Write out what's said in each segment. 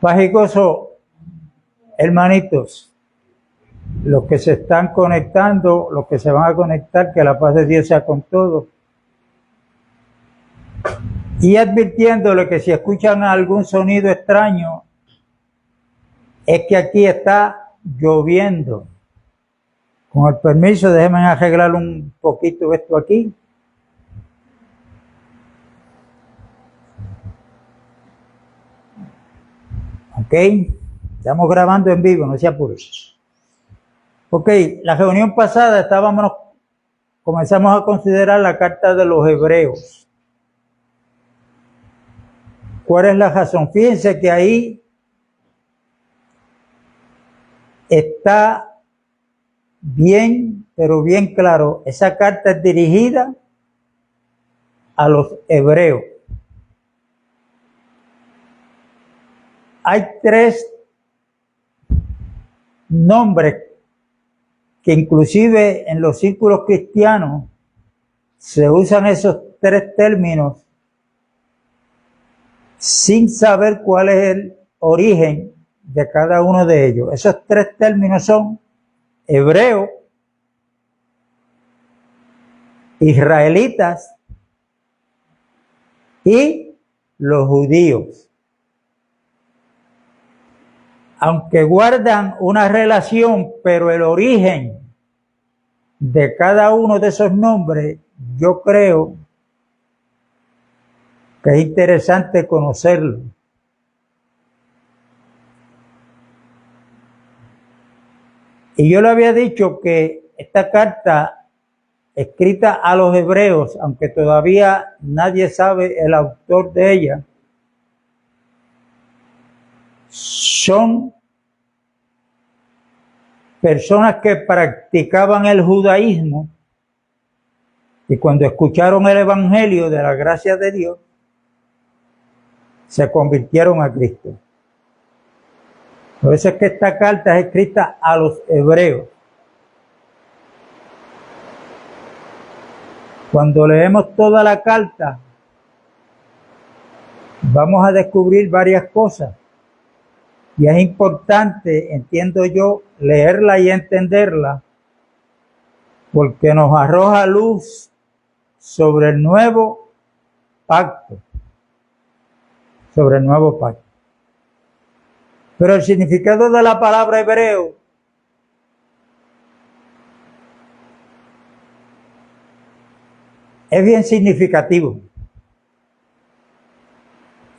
Paz y gozo, hermanitos, los que se están conectando, los que se van a conectar, que la paz de Dios sea con todos. Y advirtiéndole que si escuchan algún sonido extraño, es que aquí está lloviendo. Con el permiso, déjenme arreglar un poquito esto aquí. Ok, estamos grabando en vivo, no se apuren. Ok, la reunión pasada comenzamos a considerar la carta de los Hebreos. ¿Cuál es la razón? Fíjense que ahí está bien, pero bien claro. Esa carta es dirigida a los hebreos. Hay 3 nombres que inclusive en los círculos cristianos se usan esos 3 términos sin saber cuál es el origen de cada uno de ellos. Esos 3 términos son hebreo, israelitas y los judíos. Aunque guardan una relación, pero el origen de cada uno de esos nombres, yo creo que es interesante conocerlo. Y yo le había dicho que esta carta escrita a los hebreos, aunque todavía nadie sabe el autor de ella, son personas que practicaban el judaísmo y cuando escucharon el evangelio de la gracia de Dios, se convirtieron a Cristo. Por eso es que esta carta es escrita a los hebreos. Cuando leemos toda la carta, vamos a descubrir varias cosas. Y es importante, entiendo yo, leerla y entenderla, porque nos arroja luz sobre el nuevo pacto. Sobre el nuevo pacto. Pero el significado de la palabra hebreo es bien significativo.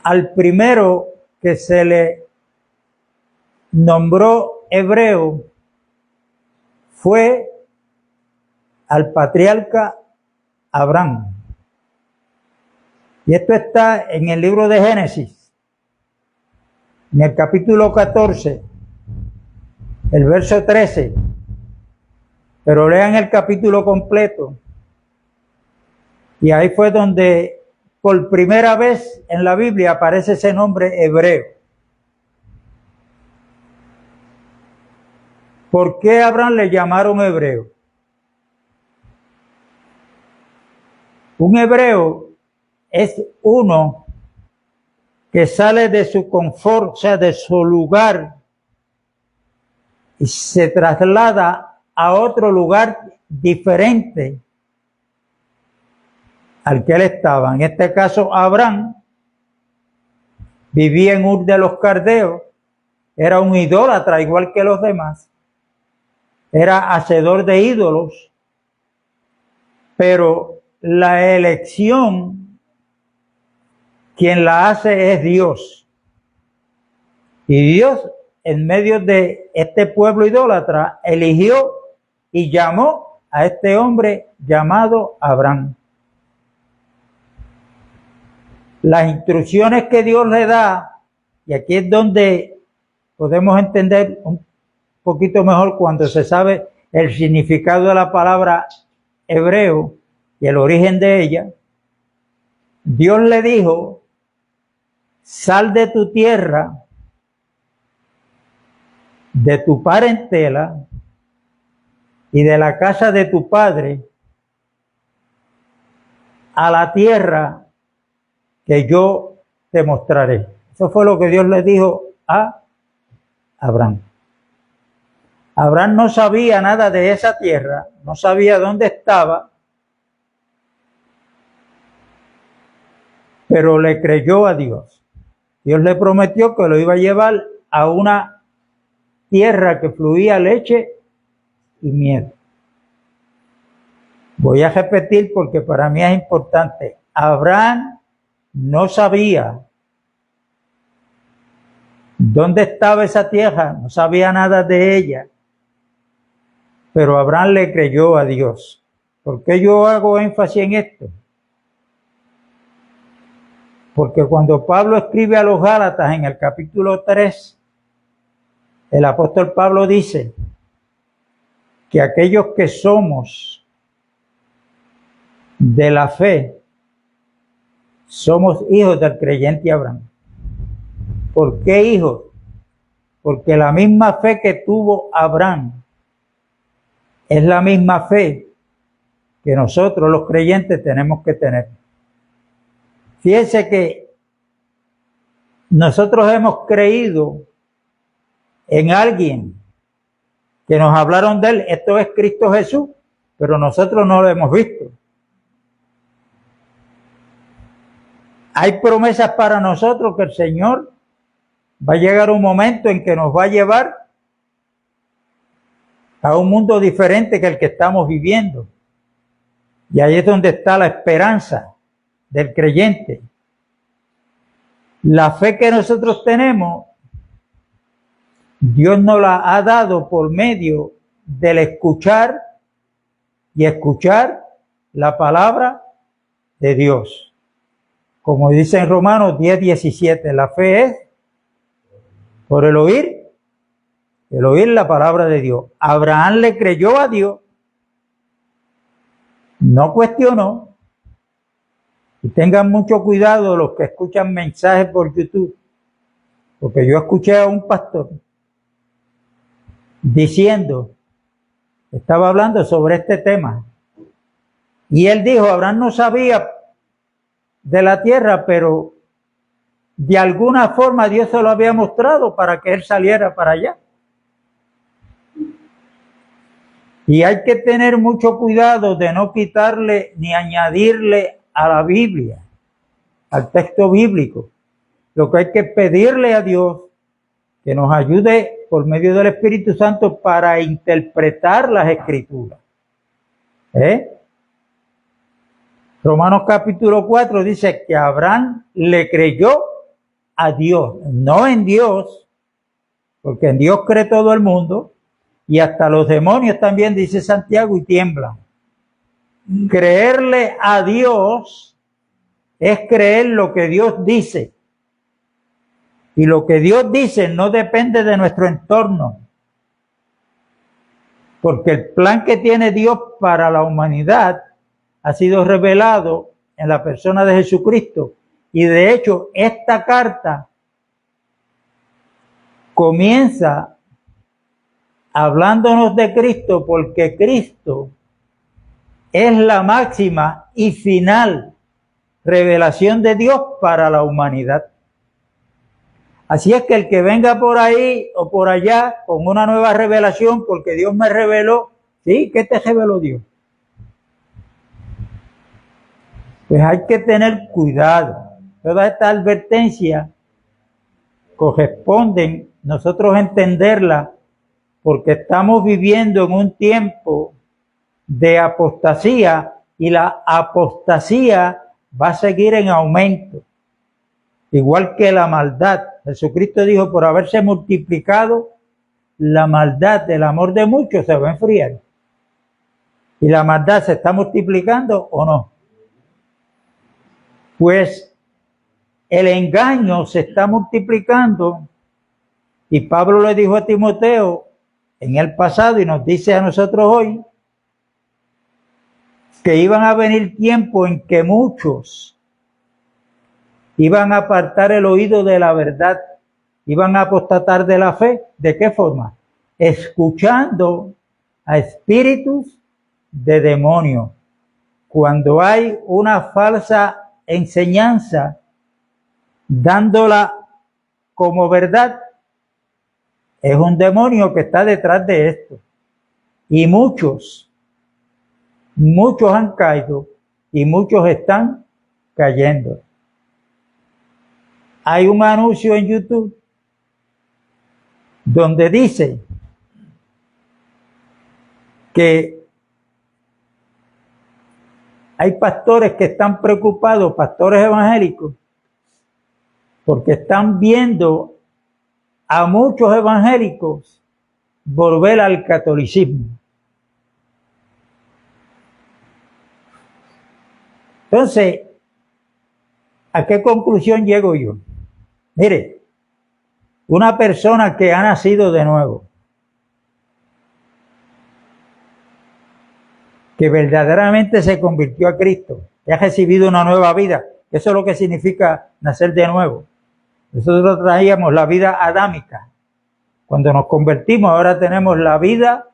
Al primero que se le nombró hebreo fue al patriarca Abraham. Y esto está en el libro de Génesis, en el capítulo 14, el verso 13. Pero lean el capítulo completo. Y ahí fue donde por primera vez en la Biblia aparece ese nombre hebreo. ¿Por qué a Abraham le llamaron hebreo? Un hebreo es uno que sale de su confort, o sea, de su lugar, y se traslada a otro lugar diferente al que él estaba. En este caso, Abraham vivía en Ur de los Caldeos, era un idólatra igual que los demás, era hacedor de ídolos, pero la elección, quien la hace es Dios. Y Dios, en medio de este pueblo idólatra, eligió y llamó a este hombre llamado Abraham. Las instrucciones que Dios le da, y aquí es donde podemos entender un poquito mejor cuando se sabe el significado de la palabra hebreo y el origen de ella. Dios le dijo: sal de tu tierra, de tu parentela y de la casa de tu padre a la tierra que yo te mostraré. Eso fue lo que Dios le dijo a Abraham. Abraham no sabía nada de esa tierra, no sabía dónde estaba, pero le creyó a Dios. Dios le prometió que lo iba a llevar a una tierra que fluía leche y miel. Voy a repetir porque para mí es importante. Abraham no sabía dónde estaba esa tierra, no sabía nada de ella, pero Abraham le creyó a Dios. ¿Por qué yo hago énfasis en esto? Porque cuando Pablo escribe a los Gálatas en el capítulo 3, el apóstol Pablo dice que aquellos que somos de la fe, somos hijos del creyente Abraham. ¿Por qué hijos? Porque la misma fe que tuvo Abraham es la misma fe que nosotros los creyentes tenemos que tener. Fíjense que nosotros hemos creído en alguien que nos hablaron de él, esto es Cristo Jesús, pero nosotros no lo hemos visto. Hay promesas para nosotros que el Señor va a llegar un momento en que nos va a llevar a un mundo diferente que el que estamos viviendo. Y ahí es donde está la esperanza del creyente. La fe que nosotros tenemos, Dios nos la ha dado por medio del escuchar y escuchar la palabra de Dios. Como dice en Romanos 10:17, la fe es por el oír la palabra de Dios. Abraham le creyó a Dios, no cuestionó. Y tengan mucho cuidado los que escuchan mensajes por YouTube, porque yo escuché a un pastor diciendo, estaba hablando sobre este tema, y él dijo, Abraham no sabía de la tierra, pero de alguna forma Dios se lo había mostrado para que él saliera para allá. Y hay que tener mucho cuidado de no quitarle ni añadirle a la Biblia, al texto bíblico. Lo que hay que pedirle a Dios que nos ayude por medio del Espíritu Santo para interpretar las Escrituras. Romanos capítulo 4 dice que Abraham le creyó a Dios, no en Dios, porque en Dios cree todo el mundo, y hasta los demonios también, dice Santiago, y tiemblan. Creerle a Dios es creer lo que Dios dice. Y lo que Dios dice no depende de nuestro entorno. Porque el plan que tiene Dios para la humanidad ha sido revelado en la persona de Jesucristo. Y de hecho, esta carta comienza hablándonos de Cristo, porque Cristo es la máxima y final revelación de Dios para la humanidad. Así es que el que venga por ahí o por allá con una nueva revelación, porque Dios me reveló, ¿sí? ¿Qué te reveló Dios? Pues hay que tener cuidado. Todas estas advertencias corresponden nosotros entenderlas porque estamos viviendo en un tiempo de apostasía y la apostasía va a seguir en aumento, igual que la maldad. Jesucristo dijo, por haberse multiplicado la maldad, el amor de muchos se va a enfriar. ¿Y la maldad se está multiplicando o no? Pues el engaño se está multiplicando y Pablo le dijo a Timoteo en el pasado y nos dice a nosotros hoy que iban a venir tiempos en que muchos iban a apartar el oído de la verdad, iban a apostatar de la fe. ¿De qué forma? Escuchando a espíritus de demonios. Cuando hay una falsa enseñanza, dándola como verdad, Es un demonio que está detrás de esto. Y muchos han caído y muchos están cayendo. Hay un anuncio en YouTube donde dice que hay pastores que están preocupados, pastores evangélicos, porque están viendo a muchos evangélicos volver al catolicismo. Entonces, ¿a qué conclusión llego yo? Mire, una persona que ha nacido de nuevo, que verdaderamente se convirtió a Cristo, que ha recibido una nueva vida, eso es lo que significa nacer de nuevo. Nosotros traíamos la vida adámica. Cuando nos convertimos, ahora tenemos la vida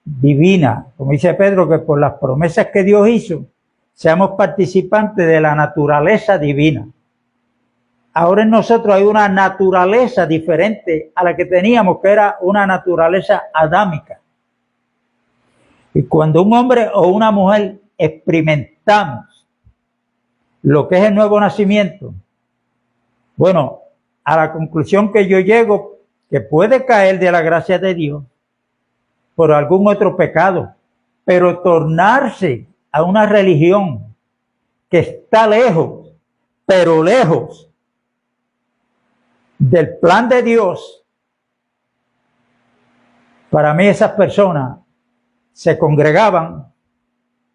divina. Como dice Pedro, que por las promesas que Dios hizo, seamos participantes de la naturaleza divina. Ahora en nosotros hay una naturaleza diferente a la que teníamos, que era una naturaleza adámica. Y cuando un hombre o una mujer experimentamos lo que es el nuevo nacimiento, bueno, a la conclusión que yo llego, que puede caer de la gracia de Dios por algún otro pecado, pero tornarse a una religión que está lejos, pero lejos del plan de Dios, para mí esas personas se congregaban,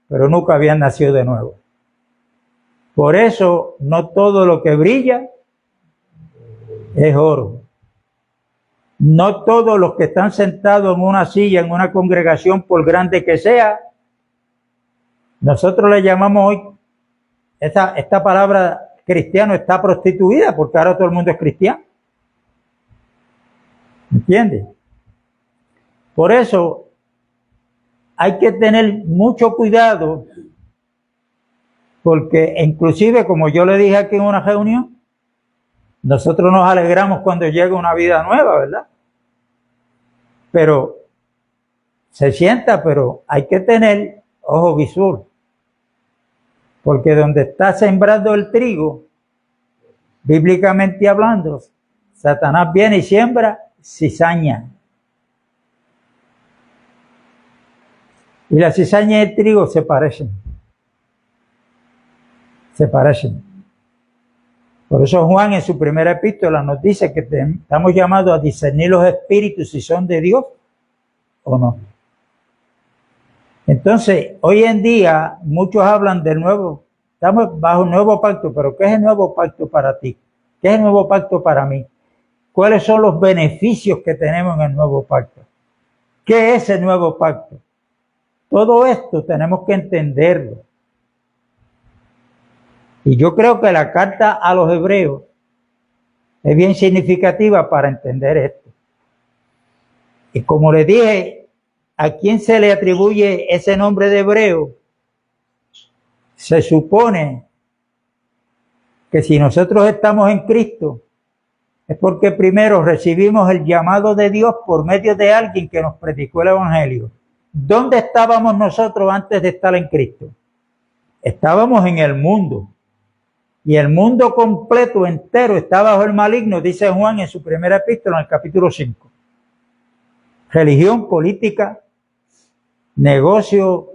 pero nunca habían nacido de nuevo. Por eso no todo lo que brilla es oro. No todos los que están sentados en una silla, en una congregación, por grande que sea, nosotros le llamamos hoy, esta palabra cristiano está prostituida, porque ahora todo el mundo es cristiano. ¿Entiendes? Por eso hay que tener mucho cuidado, porque inclusive, como yo le dije aquí en una reunión, nosotros nos alegramos cuando llega una vida nueva, ¿verdad? Pero se sienta, pero hay que tener ojo visual, porque donde está sembrando el trigo, bíblicamente hablando, Satanás viene y siembra cizaña. Y la cizaña y el trigo se parecen. Se parecen. Por eso Juan en su primera epístola nos dice que estamos llamados a discernir los espíritus si son de Dios o no. Entonces, hoy en día muchos hablan del nuevo, estamos bajo un nuevo pacto, pero ¿qué es el nuevo pacto para ti? ¿Qué es el nuevo pacto para mí? ¿Cuáles son los beneficios que tenemos en el nuevo pacto? ¿Qué es el nuevo pacto? Todo esto tenemos que entenderlo. Y yo creo que la carta a los hebreos es bien significativa para entender esto. Y como les dije, ¿a quién se le atribuye ese nombre de hebreo? Se supone que si nosotros estamos en Cristo, es porque primero recibimos el llamado de Dios por medio de alguien que nos predicó el Evangelio. ¿Dónde estábamos nosotros antes de estar en Cristo? Estábamos en el mundo. Y el mundo completo, entero, está bajo el maligno, dice Juan en su primera epístola, en el capítulo 5. Religión, política, negocio,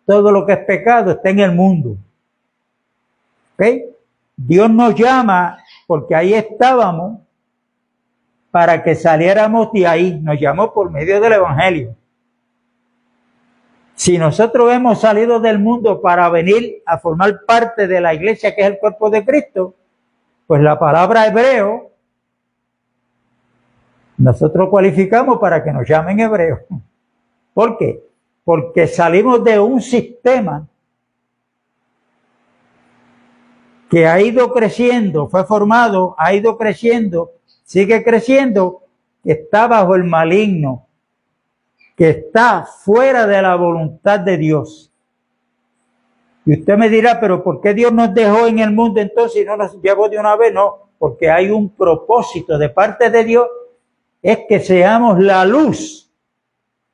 todo lo que es pecado está en el mundo. ¿Ok? Dios nos llama, porque ahí estábamos, para que saliéramos de ahí. Nos llamó por medio del Evangelio. Si nosotros hemos salido del mundo para venir a formar parte de la iglesia que es el cuerpo de Cristo, pues la palabra hebreo, nosotros cualificamos para que nos llamen hebreos. ¿Por qué? Porque salimos de un sistema que ha ido creciendo, fue formado, ha ido creciendo, sigue creciendo, que está bajo el maligno, que está fuera de la voluntad de Dios. Y usted me dirá, pero ¿por qué Dios nos dejó en el mundo entonces y no nos llevó de una vez? No, porque hay un propósito de parte de Dios es que seamos la luz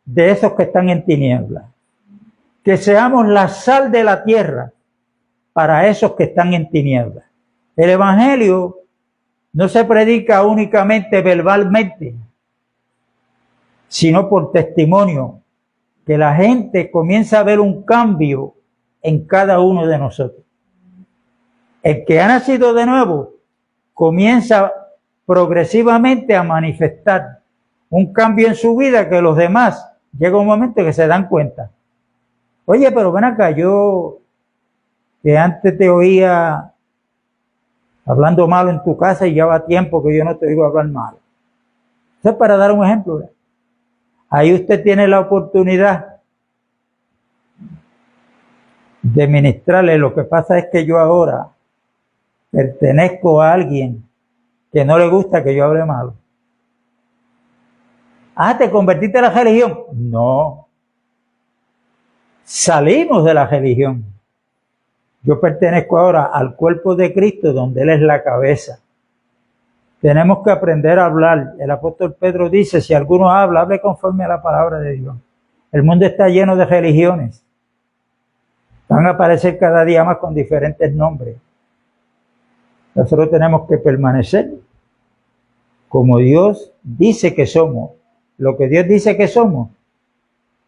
de esos que están en tinieblas, que seamos la sal de la tierra para esos que están en tinieblas. El evangelio no se predica únicamente verbalmente, sino por testimonio, que la gente comienza a ver un cambio en cada uno de nosotros. El que ha nacido de nuevo comienza progresivamente a manifestar un cambio en su vida que los demás llega un momento que se dan cuenta. Oye, pero ven acá, yo que antes te oía hablando malo en tu casa y ya va tiempo que yo no te oigo hablar malo. Eso es para dar un ejemplo, ¿verdad? Ahí usted tiene la oportunidad de ministrarle. Lo que pasa es que yo ahora pertenezco a alguien que no le gusta que yo hable malo. Ah, ¿te convertiste a la religión? No. Salimos de la religión. Yo pertenezco ahora al cuerpo de Cristo, donde Él es la cabeza. Tenemos que aprender a hablar. El apóstol Pedro dice, si alguno habla, hable conforme a la palabra de Dios. El mundo está lleno de religiones. Van a aparecer cada día más con diferentes nombres. Nosotros tenemos que permanecer como Dios dice que somos. Lo que Dios dice que somos,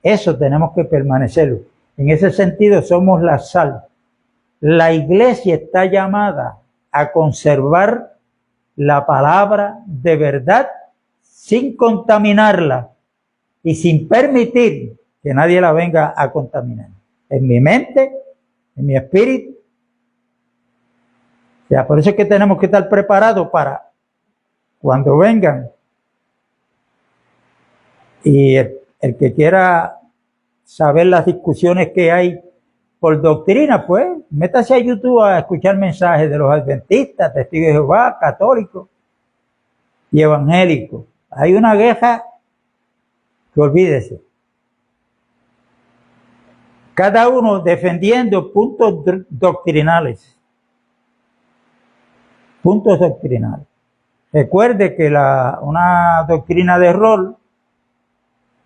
eso tenemos que permanecerlo. En ese sentido somos la sal. La iglesia está llamada a conservar la palabra de verdad sin contaminarla y sin permitir que nadie la venga a contaminar. En mi mente, en mi espíritu. O sea, por eso es que tenemos que estar preparados para cuando vengan. Y el que quiera saber las discusiones que hay por doctrina, pues métase a YouTube a escuchar mensajes de los adventistas, testigos de Jehová, católicos y evangélicos. Hay una guerra que olvídese. Cada uno defendiendo puntos doctrinales. Puntos doctrinales. Recuerde que una doctrina de error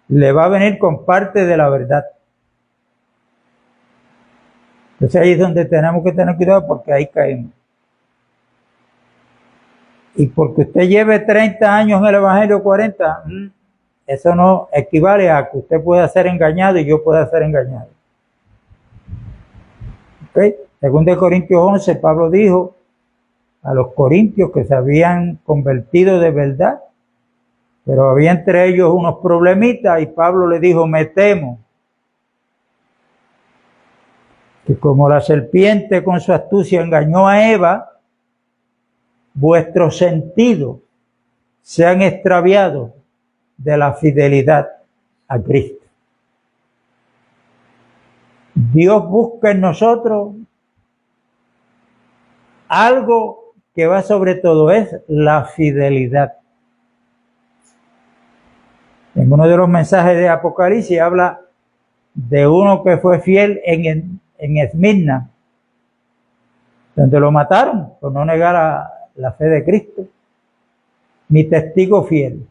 le va a venir con parte de la verdad. Entonces ahí es donde tenemos que tener cuidado porque ahí caemos. Y porque usted lleve 30 años en el Evangelio, 40, eso no equivale a que usted pueda ser engañado y yo pueda ser engañado. ¿Okay? Según de Corintios 11, Pablo dijo a los corintios que se habían convertido de verdad, pero había entre ellos unos problemitas y Pablo le dijo, me temo que como la serpiente con su astucia engañó a Eva, vuestros sentidos se han extraviado de la fidelidad a Cristo. Dios busca en nosotros algo que va sobre todo, es la fidelidad. En uno de los mensajes de Apocalipsis habla de uno que fue fiel en Esmirna, donde lo mataron por no negar la fe de Cristo. Mi testigo fiel.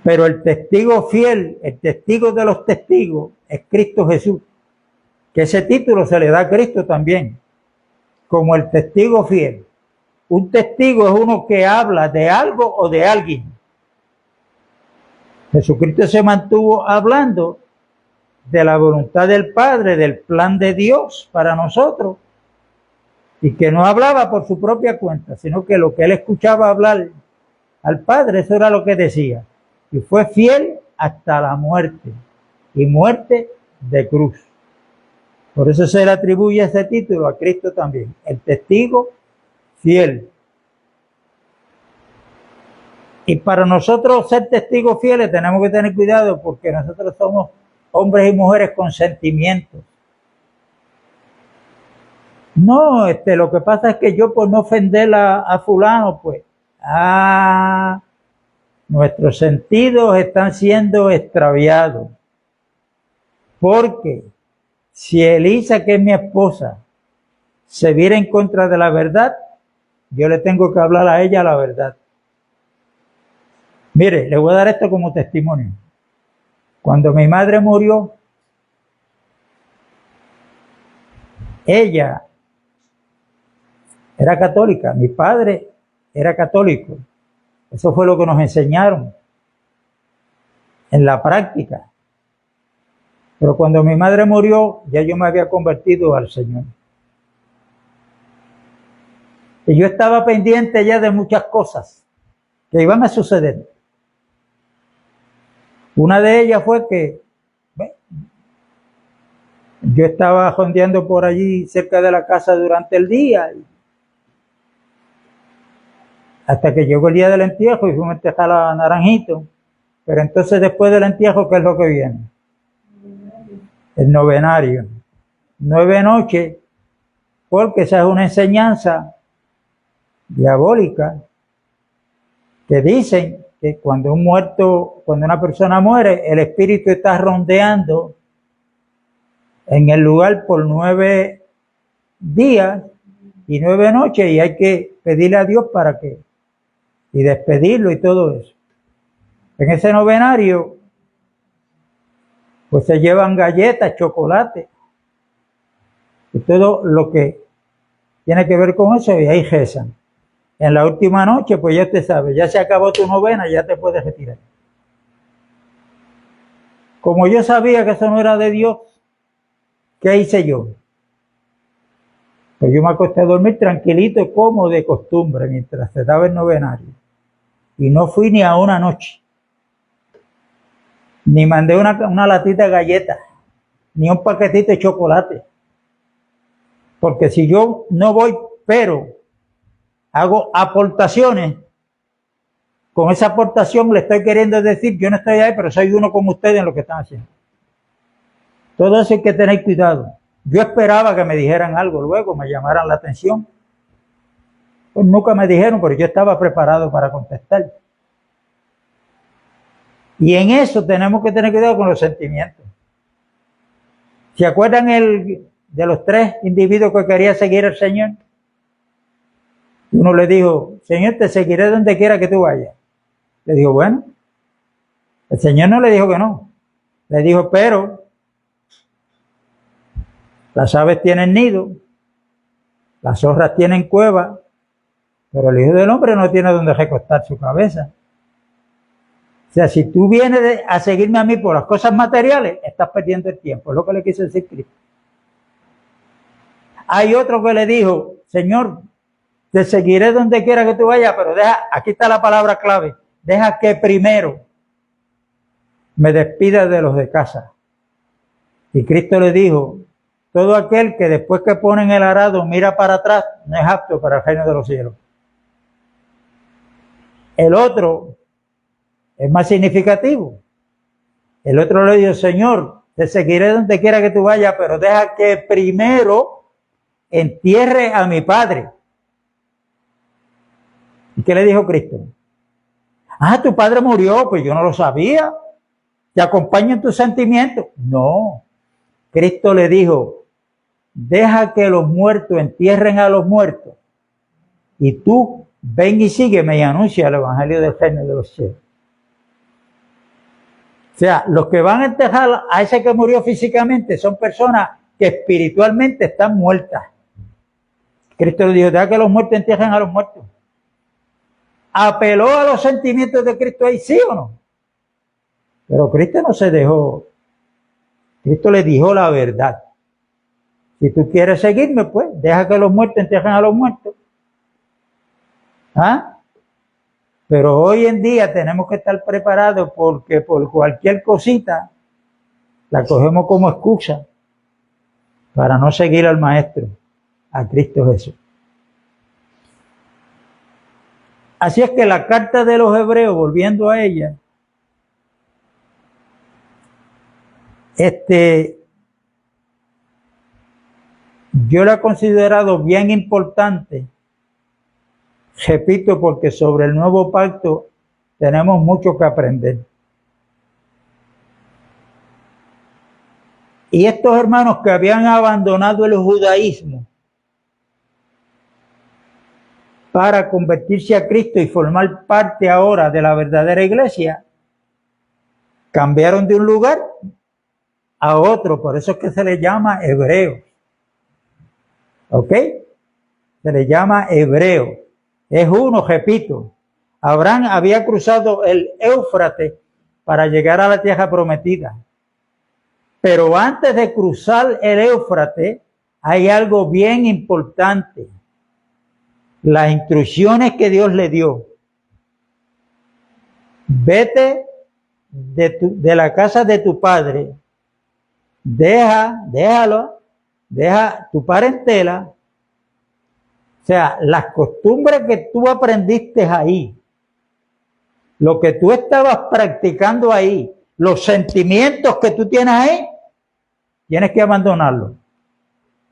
Pero el testigo fiel, el testigo de los testigos, es Cristo Jesús. Que ese título se le da a Cristo también, como el testigo fiel. Un testigo es uno que habla de algo o de alguien. Jesucristo se mantuvo hablando de la voluntad del Padre, del plan de Dios para nosotros, y que no hablaba por su propia cuenta, sino que lo que él escuchaba hablar al Padre, eso era lo que decía. Y fue fiel hasta la muerte, y muerte de cruz. Por eso se le atribuye ese título a Cristo también, el testigo fiel. Y para nosotros ser testigos fieles tenemos que tener cuidado porque nosotros somos hombres y mujeres con sentimientos. No, lo que pasa es que yo por no ofender a fulano, pues, nuestros sentidos están siendo extraviados. Porque si Elisa, que es mi esposa, se viera en contra de la verdad, yo le tengo que hablar a ella la verdad. Mire, le voy a dar esto como testimonio. Cuando mi madre murió, ella era católica, mi padre era católico. Eso fue lo que nos enseñaron en la práctica. Pero cuando mi madre murió, ya yo me había convertido al Señor. Y yo estaba pendiente ya de muchas cosas que iban a suceder. Una de ellas fue que yo estaba jondeando por allí cerca de la casa durante el día, hasta que llegó el día del entierro y fuimos a enterrar a Naranjito. Pero entonces después del entierro, ¿qué es lo que viene? El novenario. 9 noches, porque esa es una enseñanza diabólica que dicen que cuando una persona muere, el espíritu está rondeando en el lugar por 9 días y 9 noches, y hay que pedirle a Dios y despedirlo y todo eso. En ese novenario, pues se llevan galletas, chocolate y todo lo que tiene que ver con eso, y ahí rezan. En la última noche, pues ya usted sabe, ya se acabó tu novena, ya te puedes retirar. Como yo sabía que eso no era de Dios, ¿qué hice yo? Pues yo me acosté a dormir tranquilito, como de costumbre, mientras se daba el novenario. Y no fui ni a una noche. Ni mandé una latita de galletas, ni un paquetito de chocolate. Porque si yo no voy, pero hago aportaciones, con esa aportación le estoy queriendo decir, yo no estoy ahí, pero soy uno como ustedes en lo que están haciendo. Todo eso hay que tener cuidado. Yo esperaba que me dijeran algo luego, me llamaran la atención. Pues nunca me dijeron, pero yo estaba preparado para contestar. Y en eso tenemos que tener cuidado con los sentimientos. ¿Se acuerdan de los 3 individuos que quería seguir al Señor? Uno le dijo, Señor, te seguiré donde quiera que tú vayas. Le dijo, bueno. El Señor no le dijo que no. Le dijo, pero las aves tienen nido, las zorras tienen cueva, pero el Hijo del Hombre no tiene donde recostar su cabeza. O sea, si tú vienes a seguirme a mí por las cosas materiales, estás perdiendo el tiempo. Es lo que le quiso decir Cristo. Hay otro que le dijo, Señor, te seguiré donde quiera que tú vayas, pero aquí está la palabra clave, deja que primero me despida de los de casa. Y Cristo le dijo, todo aquel que después que pone en el arado mira para atrás, no es apto para el reino de los cielos. El otro es más significativo. El otro le dijo, Señor, te seguiré donde quiera que tú vayas, pero deja que primero entierre a mi padre. ¿Y qué le dijo Cristo? Tu padre murió, pues yo no lo sabía. ¿Te acompaño en tus sentimientos? No. Cristo le dijo, deja que los muertos entierren a los muertos y tú ven y sígueme y anuncia el evangelio del reino de los cielos. O sea, los que van a enterrar a ese que murió físicamente son personas que espiritualmente están muertas. Cristo le dijo, deja que los muertos entierren a los muertos. ¿Apeló a los sentimientos de Cristo ahí, sí o no? Pero Cristo no se dejó. Cristo le dijo la verdad. Si tú quieres seguirme, pues, deja que los muertos entierren a los muertos. Pero hoy en día tenemos que estar preparados porque por cualquier cosita la cogemos como excusa para no seguir al Maestro, a Cristo Jesús. Así es que la carta de los Hebreos, volviendo a ella, yo la he considerado bien importante, repito, porque sobre el nuevo pacto tenemos mucho que aprender. Y estos hermanos que habían abandonado el judaísmo para convertirse a Cristo y formar parte ahora de la verdadera iglesia, cambiaron de un lugar a otro. Por eso es que se les llama hebreos. ¿Ok? Se les llama hebreo. Es uno, repito. Abraham había cruzado el Éufrates para llegar a la tierra prometida. Pero antes de cruzar el Éufrates, hay algo bien importante. Las instrucciones que Dios le dio. Vete de la casa de tu padre. Deja tu parentela. O sea, las costumbres que tú aprendiste ahí, lo que tú estabas practicando ahí, los sentimientos que tú tienes ahí, tienes que abandonarlos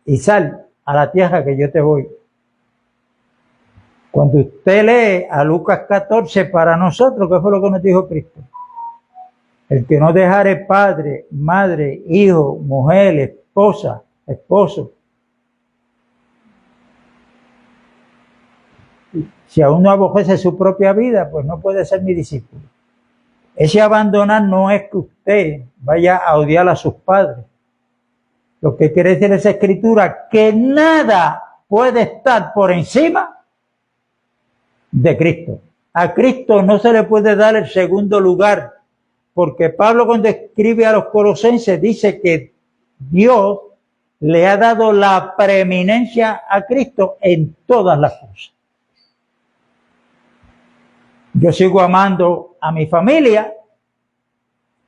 y sal a la tierra que yo te voy. Cuando usted lee a Lucas 14 para nosotros, ¿qué fue lo que nos dijo Cristo? El que no dejare padre, madre, hijo, mujer, esposa, esposo. Si aún no aborrece su propia vida, pues no puede ser mi discípulo. Ese abandonar no es que usted vaya a odiar a sus padres. Lo que quiere decir esa escritura, que nada puede estar por encima de Cristo. A Cristo no se le puede dar el segundo lugar, porque Pablo cuando escribe a los Colosenses dice que Dios le ha dado la preeminencia a Cristo en todas las cosas. Yo sigo amando a mi familia,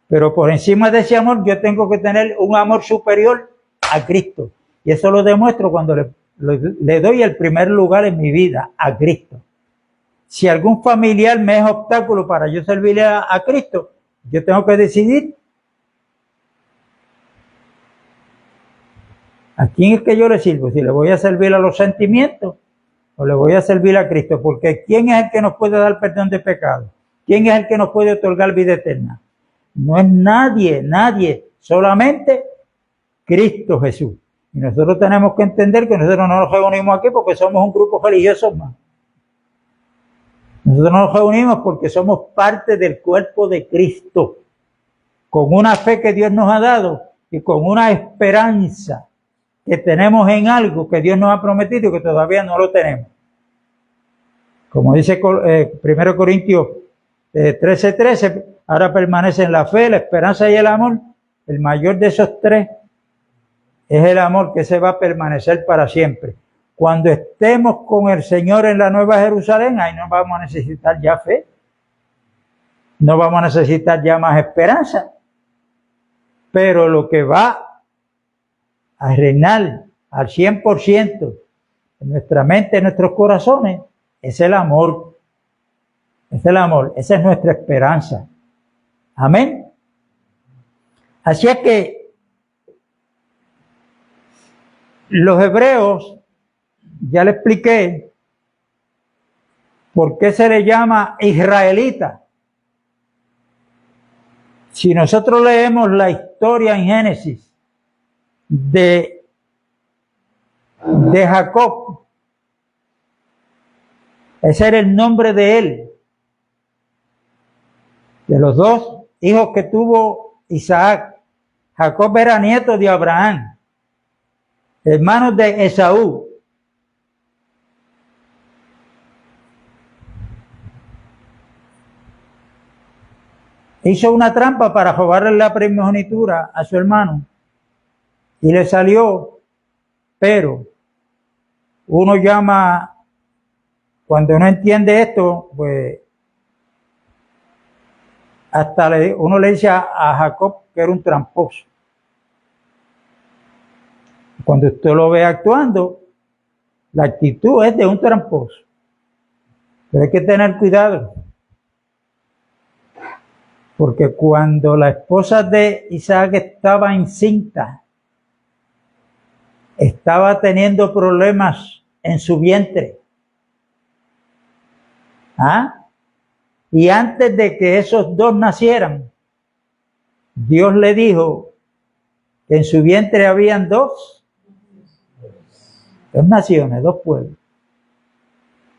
pero por encima de ese amor yo tengo que tener un amor superior a Cristo. Y eso lo demuestro cuando le doy el primer lugar en mi vida a Cristo. Si algún familiar me es obstáculo para yo servirle a Cristo, yo tengo que decidir a quién es que yo le sirvo, si le voy a servir a los sentimientos o le voy a servir a Cristo, porque ¿quién es el que nos puede dar perdón de pecado? ¿Quién es el que nos puede otorgar vida eterna? No es nadie, solamente Cristo Jesús. Y nosotros tenemos que entender que nosotros no nos reunimos aquí porque somos un grupo religioso más. Nosotros nos reunimos porque somos parte del cuerpo de Cristo, con una fe que Dios nos ha dado y con una esperanza que tenemos en algo que Dios nos ha prometido y que todavía no lo tenemos. Como dice 1 Corintios 13:13, ahora permanecen la fe, la esperanza y el amor. El mayor de esos tres es el amor, que se va a permanecer para siempre. Cuando estemos con el Señor en la Nueva Jerusalén, ahí no vamos a necesitar ya fe. No vamos a necesitar ya más esperanza. Pero lo que va a reinar al 100% en nuestra mente, en nuestros corazones, es el amor. Es el amor. Esa es nuestra esperanza. Amén. Así es que los hebreos, ya le expliqué por qué se le llama israelita. Si nosotros leemos la historia en Génesis de Jacob, ese era el nombre de él, de los dos hijos que tuvo Isaac. Jacob era nieto de Abraham, hermano de Esaú. Hizo una trampa para robarle la primogenitura a su hermano y le salió, pero uno llama, cuando no entiende esto, pues hasta uno le dice a Jacob que era un tramposo. Cuando usted lo ve actuando, la actitud es de un tramposo. Pero hay que tener cuidado. Porque cuando la esposa de Isaac estaba encinta, estaba teniendo problemas en su vientre. Y antes de que esos dos nacieran, Dios le dijo que en su vientre habían dos naciones, dos pueblos.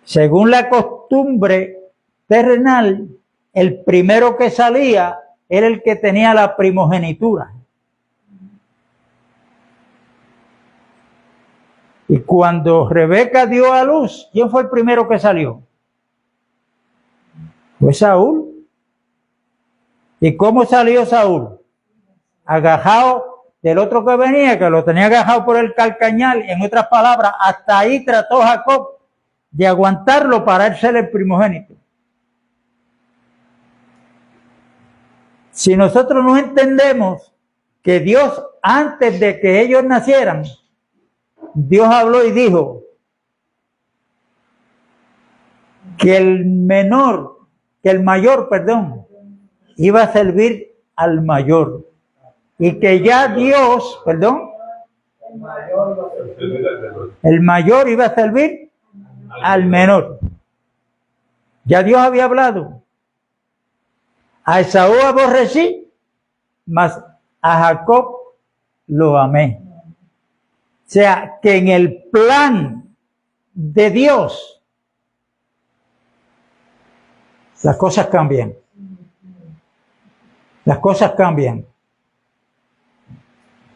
Según la costumbre terrenal, el primero que salía era el que tenía la primogenitura. Y cuando Rebeca dio a luz, ¿quién fue el primero que salió? Fue Saúl. ¿Y cómo salió Saúl? Agajado del otro que venía, que lo tenía agajado por el calcañal. En otras palabras, hasta ahí trató Jacob de aguantarlo para él ser el primogénito. Si nosotros no entendemos que Dios, antes de que ellos nacieran, Dios habló y dijo que el mayor, iba a servir al mayor. Y que ya Dios, el mayor iba a servir al menor. Ya Dios había hablado. A Esaú aborrecí, mas a Jacob lo amé. O sea, que en el plan de Dios las cosas cambian. Las cosas cambian.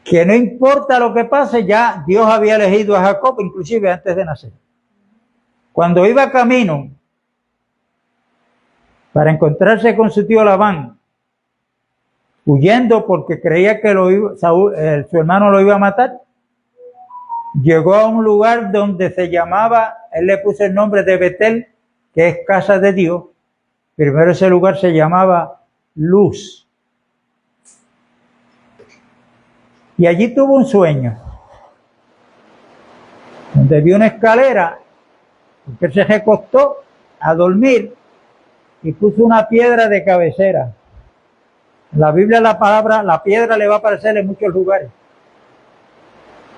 Que no importa lo que pase, ya Dios había elegido a Jacob, inclusive antes de nacer. Cuando iba camino para encontrarse con su tío Labán, huyendo porque creía que su hermano lo iba a matar, llegó a un lugar donde se llamaba, él le puso el nombre de Betel, que es casa de Dios. Primero ese lugar se llamaba Luz. Y allí tuvo un sueño, donde vio una escalera, porque él se recostó a dormir y puso una piedra de cabecera. En la Biblia la piedra le va a aparecer en muchos lugares.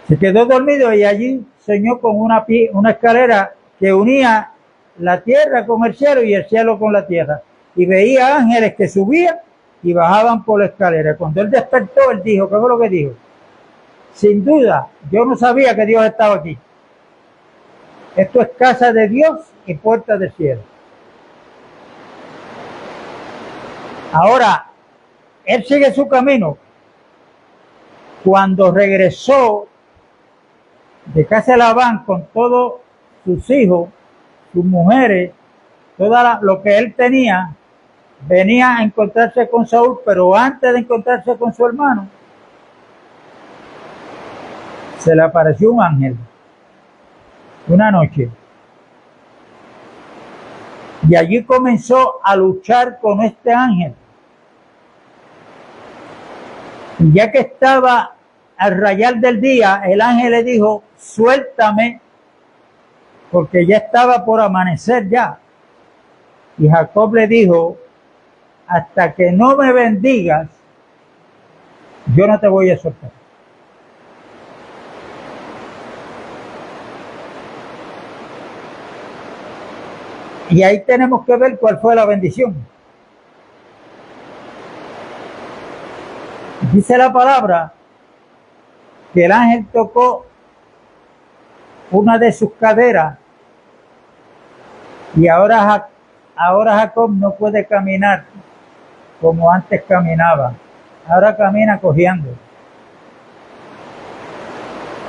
Se quedó dormido y allí soñó con una escalera que unía la tierra con el cielo y el cielo con la tierra. Y veía ángeles que subían y bajaban por la escalera. Cuando él despertó, él dijo, ¿qué fue lo que dijo? Sin duda, yo no sabía que Dios estaba aquí. Esto es casa de Dios y puerta del cielo. Ahora, él sigue su camino. Cuando regresó de casa de Labán con todos sus hijos, sus mujeres, todo lo que él tenía, venía a encontrarse con Saúl, pero antes de encontrarse con su hermano, se le apareció un ángel una noche. Y allí comenzó a luchar con este ángel. Y ya que estaba al rayar del día, el ángel le dijo, suéltame, porque ya estaba por amanecer ya. Y Jacob le dijo, hasta que no me bendigas, yo no te voy a soltar. Y ahí tenemos que ver cuál fue la bendición. Dice la palabra que el ángel tocó una de sus caderas y ahora Jacob no puede caminar como antes caminaba. Ahora camina cojeando.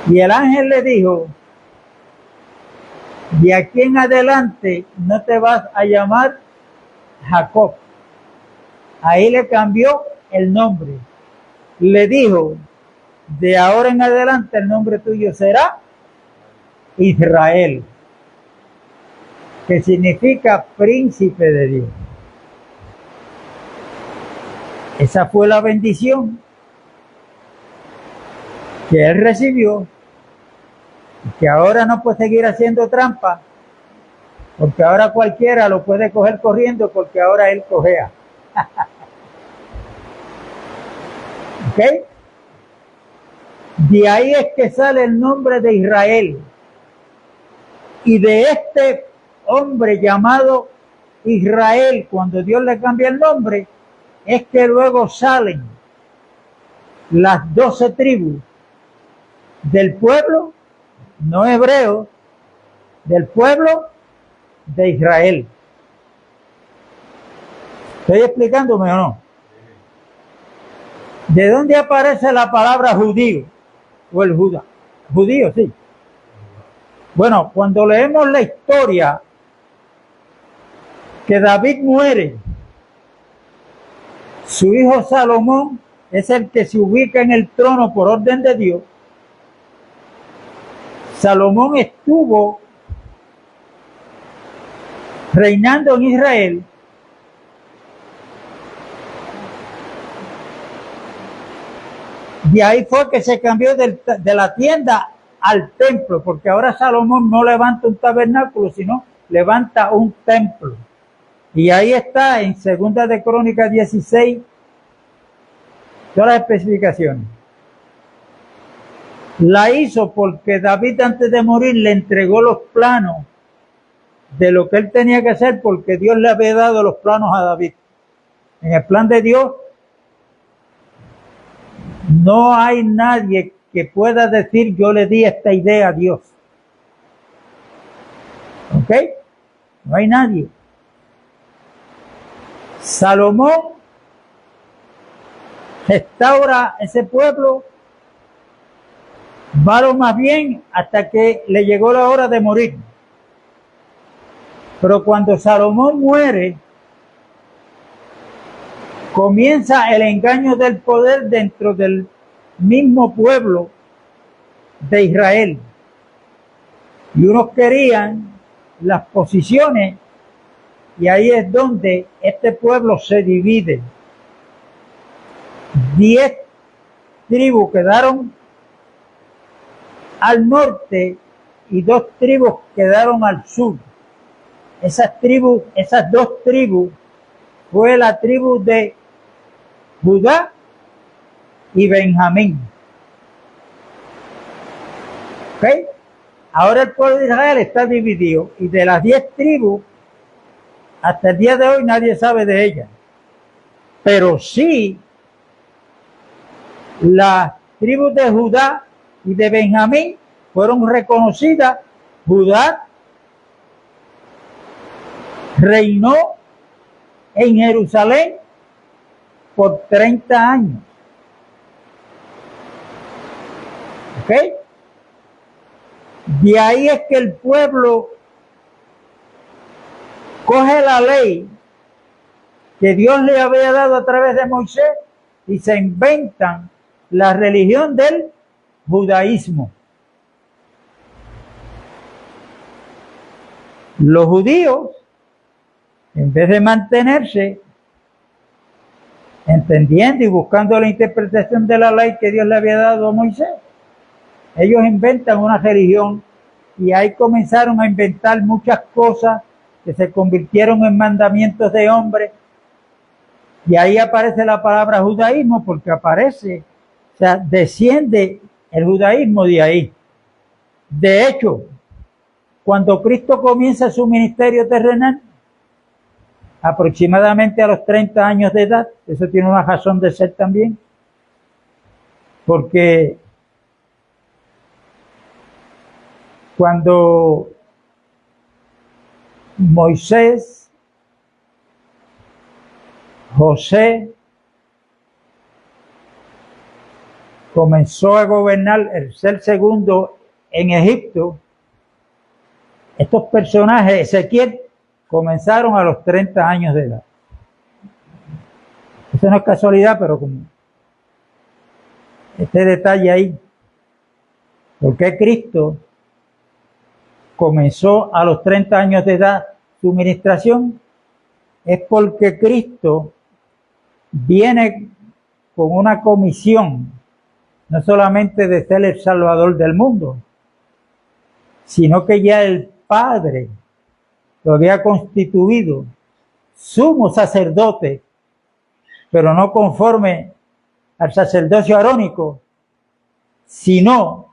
Y el ángel le dijo, de aquí en adelante no te vas a llamar Jacob. Ahí le cambió el nombre. Le dijo, de ahora en adelante el nombre tuyo será Israel, que significa príncipe de Dios. Esa fue la bendición que él recibió, que ahora no puede seguir haciendo trampa, porque ahora cualquiera lo puede coger corriendo, porque ahora él cojea. ¿Ok? De ahí es que sale el nombre de Israel. Y de este hombre llamado Israel, cuando Dios le cambia el nombre, es que luego salen las 12 tribus del pueblo, no hebreo, del pueblo de Israel. ¿Estoy explicándome o no? ¿De dónde aparece la palabra judío? O el Judá. Judío, sí. Bueno, cuando leemos la historia que David muere, su hijo Salomón es el que se ubica en el trono por orden de Dios. Salomón estuvo reinando en Israel y ahí fue que se cambió de la tienda al templo, porque ahora Salomón no levanta un tabernáculo, sino levanta un templo. Y ahí está en 2 de Crónicas 16 todas las especificaciones. La hizo porque David antes de morir le entregó los planos de lo que él tenía que hacer, porque Dios le había dado los planos a David. En el plan de Dios no hay nadie que pueda decir yo le di esta idea a Dios. ¿Ok? No hay nadie. Salomón restaura ese pueblo, va lo más bien hasta que le llegó la hora de morir. Pero cuando Salomón muere, comienza el engaño del poder dentro del mismo pueblo de Israel. Y unos querían las posiciones, y ahí es donde este pueblo se divide. 10 tribus quedaron al norte y 2 tribus quedaron al sur. Esas 2 tribus fue la tribu de Judá y Benjamín. ¿Ok? Ahora el pueblo de Israel está dividido, y de las 10 tribus hasta el día de hoy nadie sabe de ellas. Pero sí, las tribus de Judá y de Benjamín fueron reconocidas. Judá reinó en Jerusalén por 30 años. ¿Ok? De ahí es que el pueblo coge la ley que Dios le había dado a través de Moisés y se inventan la religión del judaísmo. Los judíos, en vez de mantenerse entendiendo y buscando la interpretación de la ley que Dios le había dado a Moisés, ellos inventan una religión, y ahí comenzaron a inventar muchas cosas que se convirtieron en mandamientos de hombres. Y ahí aparece la palabra judaísmo, porque aparece, o sea, desciende el judaísmo de ahí. De hecho, cuando Cristo comienza su ministerio terrenal, aproximadamente a los 30 años de edad, eso tiene una razón de ser también, porque cuando Moisés, José comenzó a gobernar, el ser segundo en Egipto, estos personajes, Ezequiel, comenzaron a los 30 años de edad. Eso no es casualidad, pero como este detalle ahí, porque Cristo comenzó a los 30 años de edad su ministración, es porque Cristo viene con una comisión, no solamente de ser el Salvador del mundo, sino que ya el Padre lo había constituido sumo sacerdote, pero no conforme al sacerdocio arónico, sino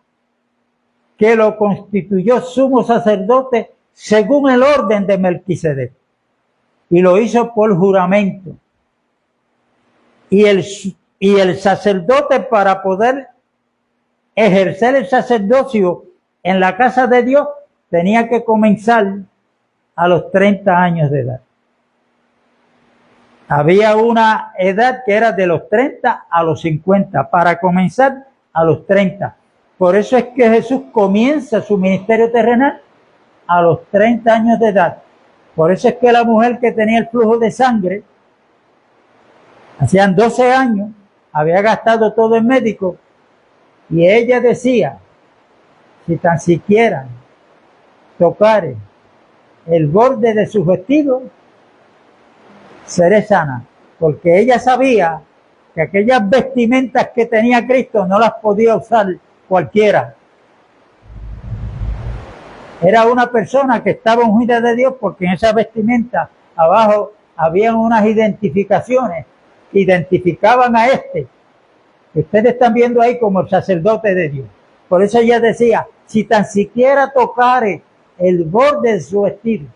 que lo constituyó sumo sacerdote según el orden de Melquisedec, y lo hizo por juramento. Y el sacerdote, para poder ejercer el sacerdocio en la casa de Dios, tenía que comenzar a los 30 años de edad. Había una edad que era de los 30 a los 50, para comenzar a los 30. Por eso es que Jesús comienza su ministerio terrenal a los 30 años de edad. Por eso es que la mujer que tenía el flujo de sangre, hacían 12 años, había gastado todo en médico, y ella decía, si tan siquiera tocare el borde de su vestido, seré sana, porque ella sabía que aquellas vestimentas que tenía Cristo no las podía usar cualquiera. Era una persona que estaba ungida de Dios, porque en esa vestimenta abajo habían unas identificaciones que identificaban a este, que ustedes están viendo ahí, como el sacerdote de Dios. Por eso ella decía, si tan siquiera tocare el borde de su vestido.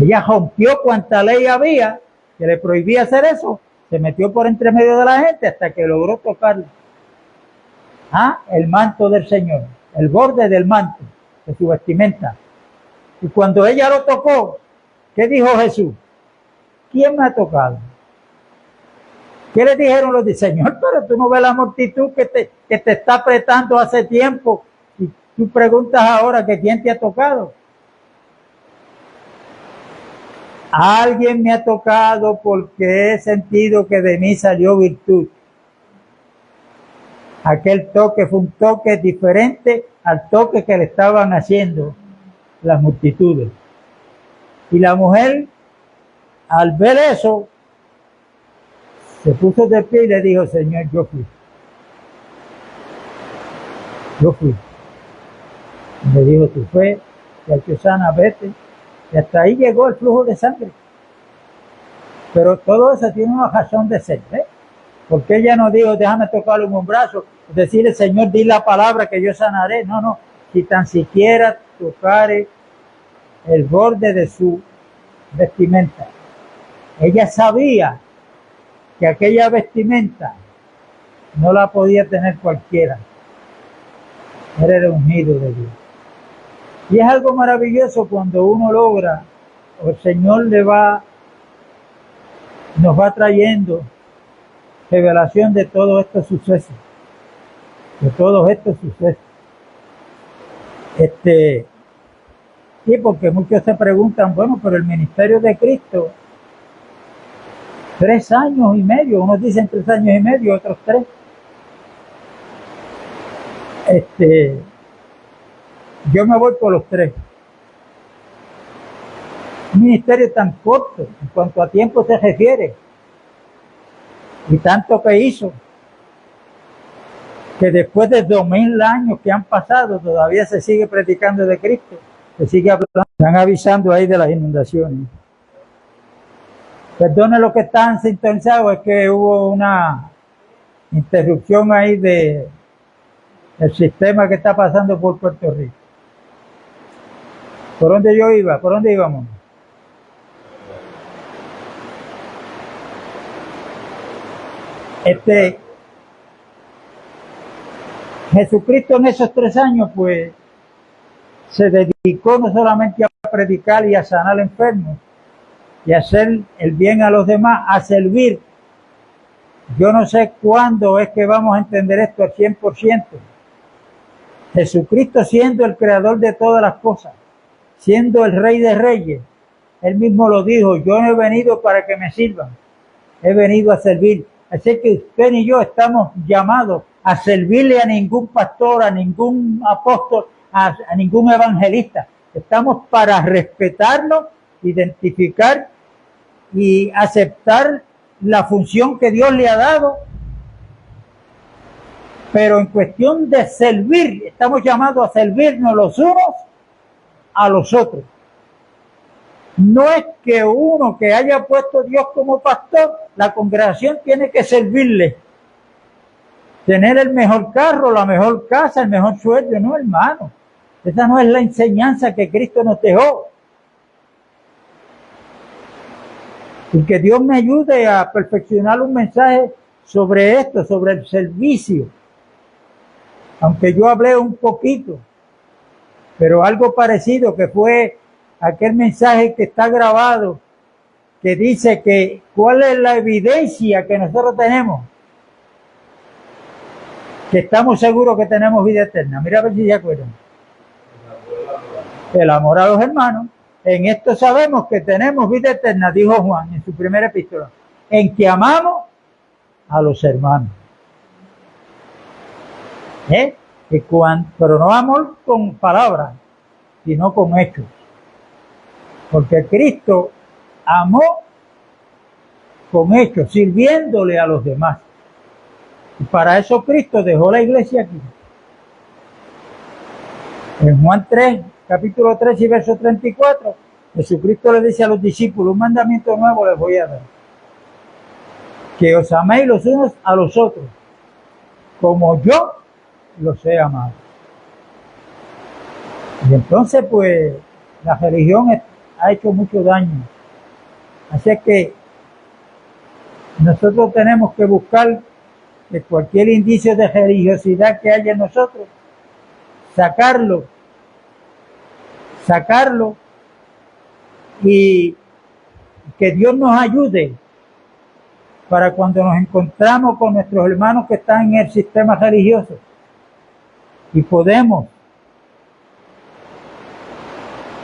Ella rompió cuanta ley había que le prohibía hacer eso, se metió por entre medio de la gente hasta que logró tocar el manto del Señor, el borde del manto de su vestimenta. Y cuando ella lo tocó, ¿qué dijo Jesús? ¿Quién me ha tocado? ¿Qué le dijeron los de Señor? Pero tú no ves la multitud que te está apretando hace tiempo, y tú preguntas ahora que quién te ha tocado. Alguien me ha tocado porque he sentido que de mí salió virtud. Aquel toque fue un toque diferente al toque que le estaban haciendo las multitudes. Y la mujer, al ver eso, se puso de pie y le dijo, Señor, yo fui. Yo fui. Y le dijo, tu fe te ha hecho sana, vete. Y hasta ahí llegó el flujo de sangre. Pero todo eso tiene una razón de ser, ¿eh? Porque ella no dijo, déjame tocarle un brazo, decirle, Señor, di la palabra que yo sanaré. No, no. Si tan siquiera tocare el borde de su vestimenta. Ella sabía que aquella vestimenta no la podía tener cualquiera. Era el ungido de Dios. Y es algo maravilloso cuando uno logra, o el Señor nos va trayendo revelación de todos estos sucesos. De todos estos sucesos. Sí, porque muchos se preguntan, bueno, pero el ministerio de Cristo, 3 años y medio, unos dicen 3 años y medio, otros 3. Yo me voy por los 3. Un ministerio tan corto en cuanto a tiempo se refiere, y tanto que hizo, que después de 2000 años que han pasado todavía se sigue predicando de Cristo, se sigue hablando. Están avisando ahí de las inundaciones. Perdone lo que están sintonizados, es que hubo una interrupción ahí del sistema que está pasando por Puerto Rico. ¿Por dónde yo iba? ¿Por dónde íbamos? Jesucristo en esos 3 años, pues, se dedicó no solamente a predicar y a sanar enfermos, y a hacer el bien a los demás, a servir. Yo no sé cuándo es que vamos a entender esto al 100%. Jesucristo, siendo el creador de todas las cosas, siendo el Rey de Reyes, Él mismo lo dijo, yo no he venido para que me sirvan, he venido a servir. Así que usted y yo estamos llamados a servirle a ningún pastor, a ningún apóstol, a ningún evangelista. Estamos para respetarlo, identificar y aceptar la función que Dios le ha dado. Pero en cuestión de servir, estamos llamados a servirnos los unos a los otros. No es que uno que haya puesto Dios como pastor, la congregación tiene que servirle. Tener el mejor carro, la mejor casa, el mejor sueldo, no, hermano. Esa no es la enseñanza que Cristo nos dejó. Y que Dios me ayude a perfeccionar un mensaje sobre esto, sobre el servicio. Aunque yo hablé un poquito. pero algo parecido, que fue aquel mensaje que está grabado, que dice que cuál es la evidencia que nosotros tenemos, que estamos seguros que tenemos vida eterna. Mira a ver si se acuerdan. El amor a los hermanos. En esto sabemos que tenemos vida eterna, dijo Juan en su primera epístola, en que amamos a los hermanos. Pero no amor con palabras, sino con hechos. Porque Cristo amó con hechos, sirviéndole a los demás. Y para eso Cristo dejó la iglesia aquí. En Juan 3, capítulo 3 y verso 34, Jesucristo le dice a los discípulos: un mandamiento nuevo les voy a dar, que os améis los unos a los otros, como yo los he amado. Y entonces, pues, la religión ha hecho mucho daño. Así es que nosotros tenemos que buscar que cualquier indicio de religiosidad que haya en nosotros, sacarlo, y que Dios nos ayude para cuando nos encontramos con nuestros hermanos que están en el sistema religioso y podemos,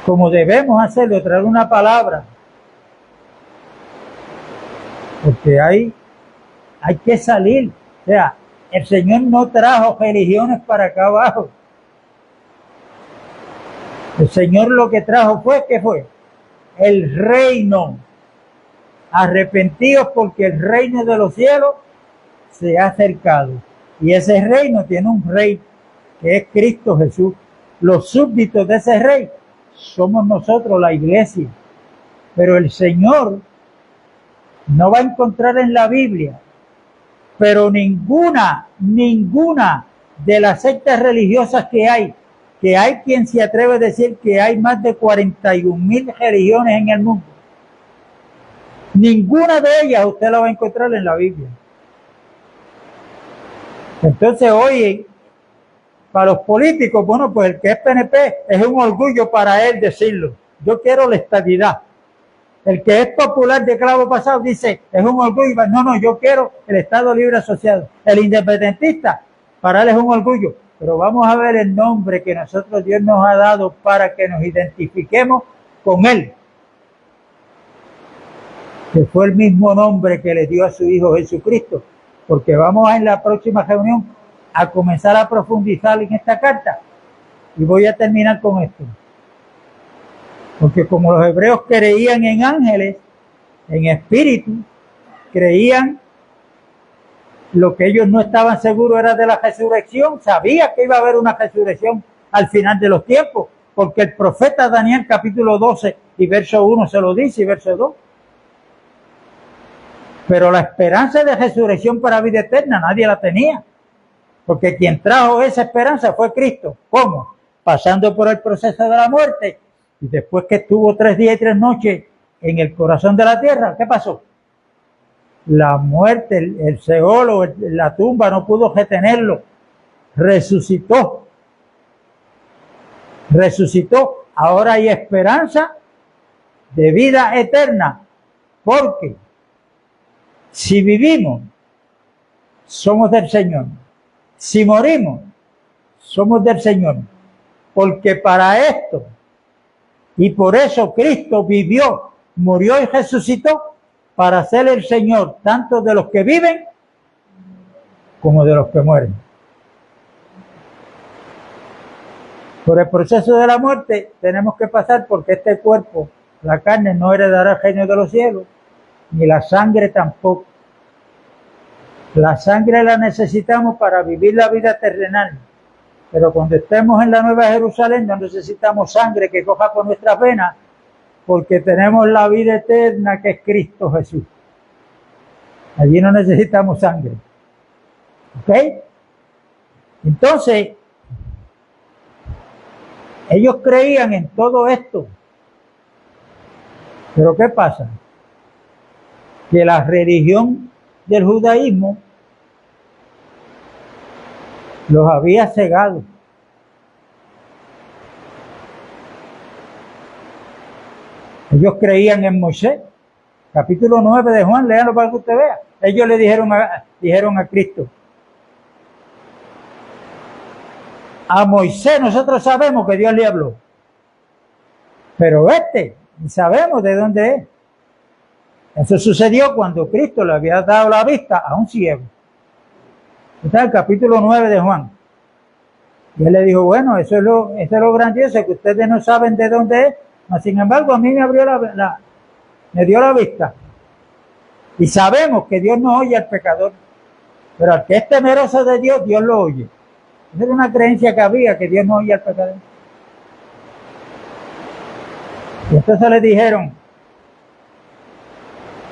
como debemos hacerlo, traer una palabra, porque hay que salir. O sea, el Señor no trajo religiones para acá abajo. El Señor lo que trajo fue, ¿qué fue? El reino. Arrepentidos porque el reino de los cielos se ha acercado. Y ese reino tiene un rey, que es Cristo Jesús. Los súbditos de ese rey somos nosotros, la iglesia. Pero el Señor no va a encontrar en la Biblia, pero ninguna de las sectas religiosas que hay quien se atreve a decir que hay más de 41,000 religiones en el mundo. Ninguna de ellas usted la va a encontrar en la Biblia. Entonces, oye, para los políticos, bueno, pues el que es PNP es un orgullo para él decirlo. Yo quiero la estabilidad. El que es popular de clavo pasado dice, es un orgullo. No, yo quiero el Estado Libre Asociado. El independentista, para él es un orgullo. Pero vamos a ver el nombre que nosotros Dios nos ha dado para que nos identifiquemos con él, que fue el mismo nombre que le dio a su Hijo Jesucristo. Porque vamos en la próxima reunión a comenzar a profundizar en esta carta. Y voy a terminar con esto. Porque como los hebreos creían en ángeles, en espíritu, creían, lo que ellos no estaban seguros era de la resurrección. Sabía que iba a haber una resurrección al final de los tiempos, porque el profeta Daniel capítulo 12 y verso 1 se lo dice, y verso 2. Pero la esperanza de resurrección para vida eterna nadie la tenía, porque quien trajo esa esperanza fue Cristo. ¿Cómo? Pasando por el proceso de la muerte. Y después que estuvo 3 días y 3 noches en el corazón de la tierra, ¿qué pasó? La muerte, el Seol, la tumba no pudo retenerlo. Resucitó. Ahora hay esperanza de vida eterna. Porque si vivimos, somos del Señor. Si morimos, somos del Señor. Porque para esto, y por eso Cristo vivió, murió y resucitó, para ser el Señor tanto de los que viven como de los que mueren. Por el proceso de la muerte tenemos que pasar, porque este cuerpo, la carne, no heredará el reino de los cielos, ni la sangre tampoco. La sangre la necesitamos para vivir la vida terrenal. Pero cuando estemos en la Nueva Jerusalén no necesitamos sangre que coja por nuestras venas, porque tenemos la vida eterna que es Cristo Jesús. Allí no necesitamos sangre. ¿Ok? Entonces, ellos creían en todo esto. Pero ¿qué pasa? Que la religión del judaísmo los había cegado. Ellos creían en Moisés. Capítulo 9 de Juan, léanlo para que usted vea. Ellos le dijeron a Cristo: a Moisés nosotros sabemos que Dios le habló, pero y sabemos de dónde es. Eso sucedió cuando Cristo le había dado la vista a un ciego. Está en el capítulo 9 de Juan. Y él le dijo: bueno, eso es lo grandioso, que ustedes no saben de dónde es, mas sin embargo a mí me dio la vista. Y sabemos que Dios no oye al pecador, pero al que es temeroso de Dios, Dios lo oye. Esa era una creencia que había, que Dios no oye al pecador. Y entonces le dijeron: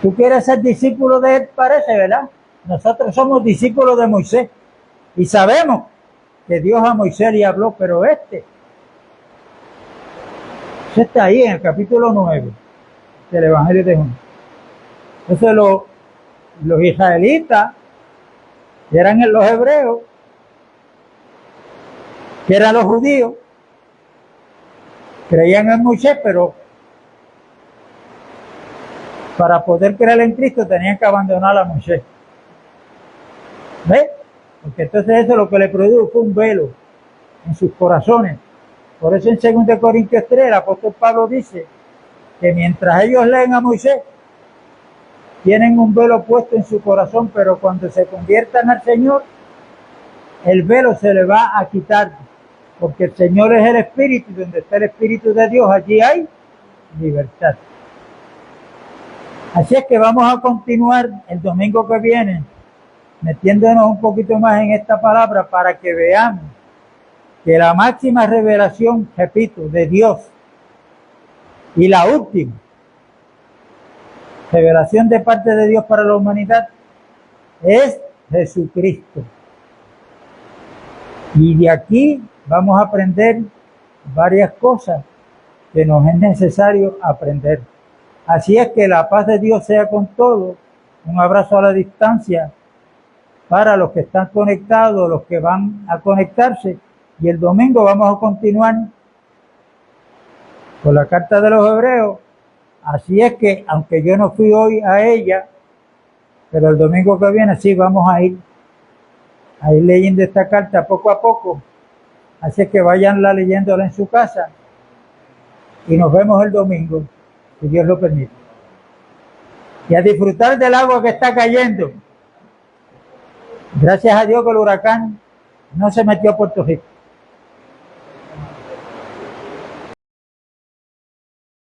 tú quieres ser discípulo de él, parece, ¿verdad? Nosotros somos discípulos de Moisés y sabemos que Dios a Moisés le habló, pero eso está ahí en el capítulo 9 del Evangelio de Juan. Entonces los israelitas, que eran los hebreos, que eran los judíos, creían en Moisés, pero para poder creer en Cristo tenían que abandonar a Moisés. ¿Ves? Porque entonces eso lo que le produjo fue un velo en sus corazones. Por eso en 2 Corintios 3 el apóstol Pablo dice que mientras ellos leen a Moisés, tienen un velo puesto en su corazón, pero cuando se conviertan al Señor, el velo se le va a quitar, porque el Señor es el Espíritu, y donde está el Espíritu de Dios, allí hay libertad. Así es que vamos a continuar el domingo que viene, metiéndonos un poquito más en esta palabra para que veamos que la máxima revelación, repito, de Dios y la última revelación de parte de Dios para la humanidad es Jesucristo. Y de aquí vamos a aprender varias cosas que nos es necesario aprender. Así es que la paz de Dios sea con todos. Un abrazo a la distancia para los que están conectados, los que van a conectarse. Y el domingo vamos a continuar con la carta de los Hebreos. Así es que, aunque yo no fui hoy a ella, pero el domingo que viene sí vamos a ir leyendo esta carta poco a poco. Así es que vayanla leyéndola en su casa y nos vemos el domingo, si Dios lo permite. Y a disfrutar del agua que está cayendo. Gracias a Dios que el huracán no se metió a Puerto Rico.